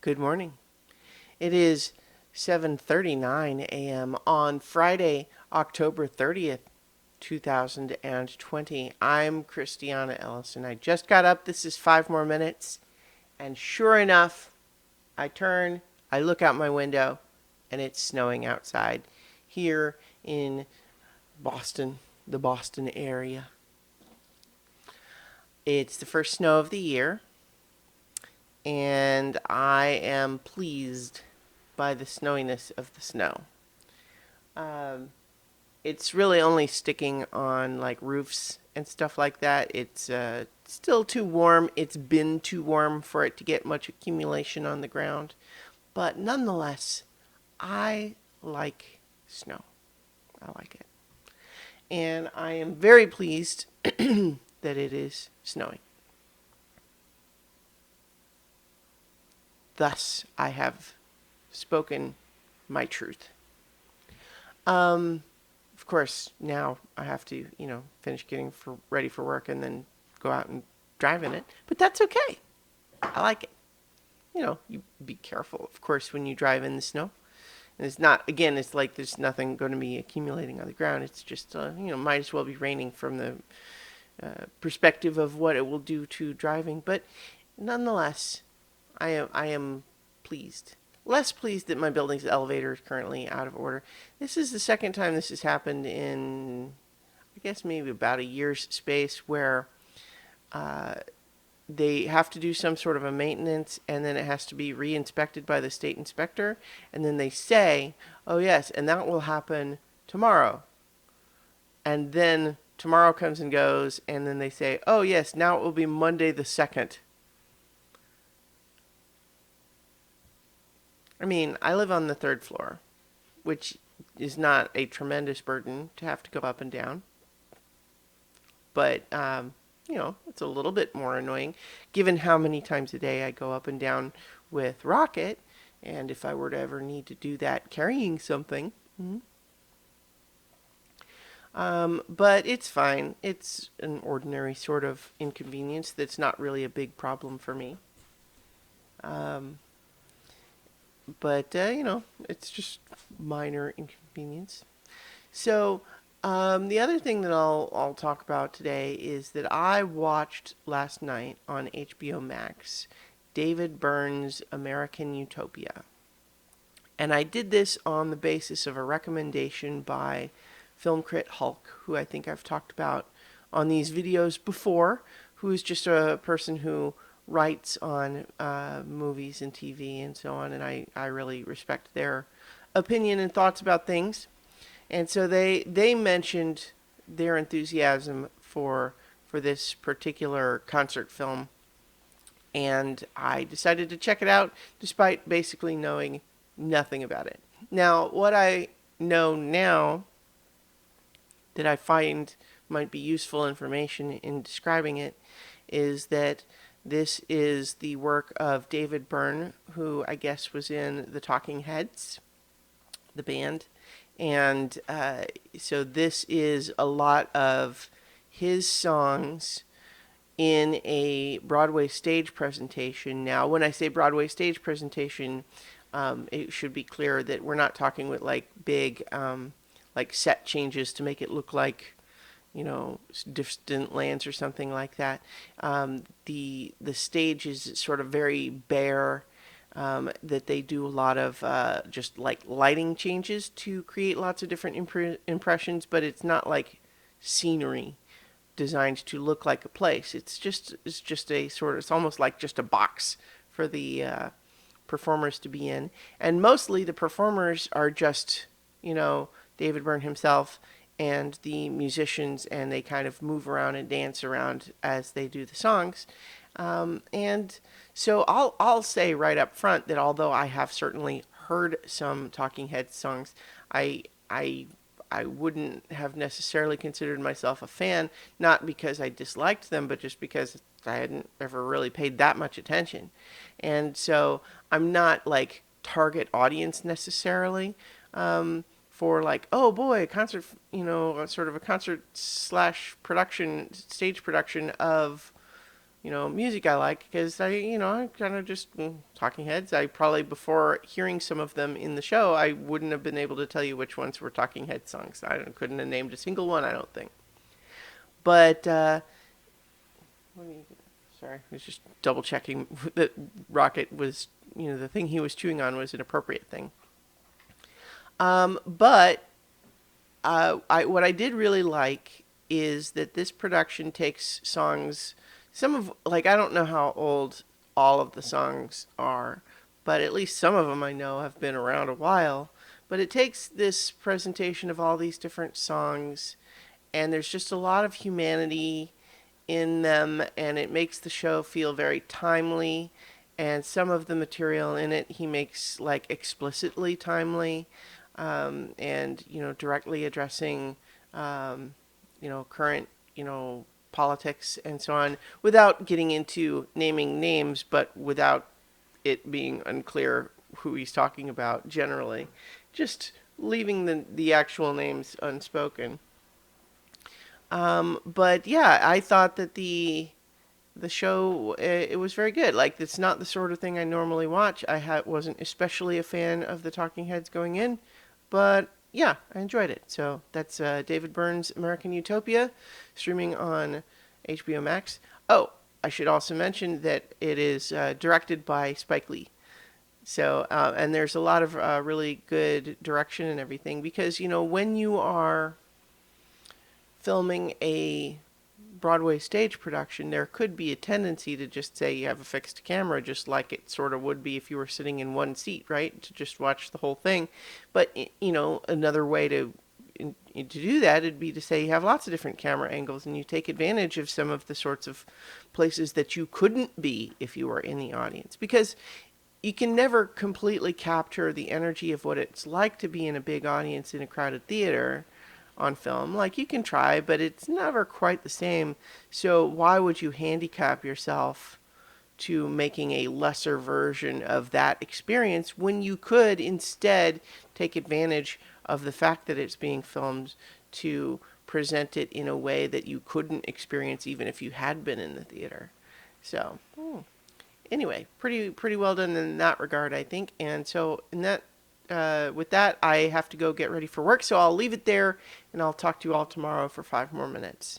Good morning. It is 7:39 a.m. on Friday, October 30th, 2020. I'm Christiana Ellison. I just got up. This is 5 more minutes. And sure enough, I look out my window, and it's snowing outside here in Boston, the Boston area. It's the first snow of the year, and I am pleased by the snowiness of the snow. Um, it's really only sticking on like roofs and stuff like that. It's still too warm. It's been too warm for it to get much accumulation on the ground. But nonetheless, I like snow. I like it. And I am very pleased that it is snowing. Thus, I have spoken my truth. Of course, now I have to, finish getting ready for work and then go out and drive in it. But that's okay. I like it. You be careful, of course, when you drive in the snow. And it's not, again, it's like there's nothing going to be accumulating on the ground. It's just, might as well be raining from the perspective of what it will do to driving. But nonetheless, I am pleased. Less pleased that my building's elevator is currently out of order. This is the second time this has happened in, I guess, maybe about a year's space where they have to do some sort of a maintenance, and then it has to be re-inspected by the state inspector, and then they say, oh yes, and that will happen tomorrow. And then tomorrow comes and goes, and then they say, oh yes, now it will be Monday the 2nd. I mean, I live on the 3rd floor, which is not a tremendous burden to have to go up and down. But, it's a little bit more annoying given how many times a day I go up and down with Rocket. And if I were to ever need to do that carrying something. But it's fine. It's an ordinary sort of inconvenience that's not really a big problem for me. But it's just minor inconvenience. So, the other thing that I'll talk about today is that I watched last night on HBO Max David Byrne's American Utopia. And I did this on the basis of a recommendation by Film Crit Hulk, who I think I've talked about on these videos before, who is just a person who writes on movies and TV and so on, and I really respect their opinion and thoughts about things. And so they mentioned their enthusiasm for this particular concert film, and I decided to check it out despite basically knowing nothing about it. Now, what I know now that I find might be useful information in describing it is that this is the work of David Byrne, who I guess was in the Talking Heads, the band. And so this is a lot of his songs in a Broadway stage presentation. Now, when I say Broadway stage presentation, it should be clear that we're not talking with like big like set changes to make it look like distant lands or something like that. The stage is sort of very bare, that they do a lot of just like lighting changes to create lots of different impressions, but it's not like scenery designed to look like a place. It's just a sort of, it's almost like just a box for the performers to be in. And mostly the performers are just, David Byrne himself and the musicians, and they kind of move around and dance around as they do the songs. And so I'll say right up front that although I have certainly heard some Talking Heads songs, I wouldn't have necessarily considered myself a fan, not because I disliked them, but just because I hadn't ever really paid that much attention. And so I'm not like target audience necessarily. For like, oh boy, a concert, sort of a concert slash production, stage production of, music I like because I kind of just Talking Heads. I probably before hearing some of them in the show, I wouldn't have been able to tell you which ones were Talking Head songs. Couldn't have named a single one. I don't think. But what are you, sorry, I was just double checking that Rocket was the thing he was chewing on was an appropriate thing. But what I did really like is that this production takes songs. Some of like I don't know how old all of the songs are, but at least some of them I know have been around a while. But it takes this presentation of all these different songs, and there's just a lot of humanity in them, and it makes the show feel very timely. And some of the material in it he makes like explicitly timely, and directly addressing current politics and so on without getting into naming names, but without it being unclear who he's talking about generally, just leaving the actual names unspoken. But yeah, I thought that the show it was very good. Like it's not the sort of thing I normally watch. Wasn't especially a fan of the Talking Heads going in, but yeah, I enjoyed it. So that's David Byrne's American Utopia, streaming on HBO Max. Oh, I should also mention that it is directed by Spike Lee. So and there's a lot of really good direction and everything because when you are filming a Broadway stage production, there could be a tendency to just say you have a fixed camera, just like it sort of would be if you were sitting in one seat, right? To just watch the whole thing. But, another way to do that would be to say you have lots of different camera angles and you take advantage of some of the sorts of places that you couldn't be if you were in the audience. Because you can never completely capture the energy of what it's like to be in a big audience in a crowded theater on film. Like you can try, but it's never quite the same. So why would you handicap yourself to making a lesser version of that experience when you could instead take advantage of the fact that it's being filmed to present it in a way that you couldn't experience even if you had been in the theater. So, anyway, pretty well done in that regard, I think. And so with that, I have to go get ready for work. So I'll leave it there, and I'll talk to you all tomorrow for 5 more minutes.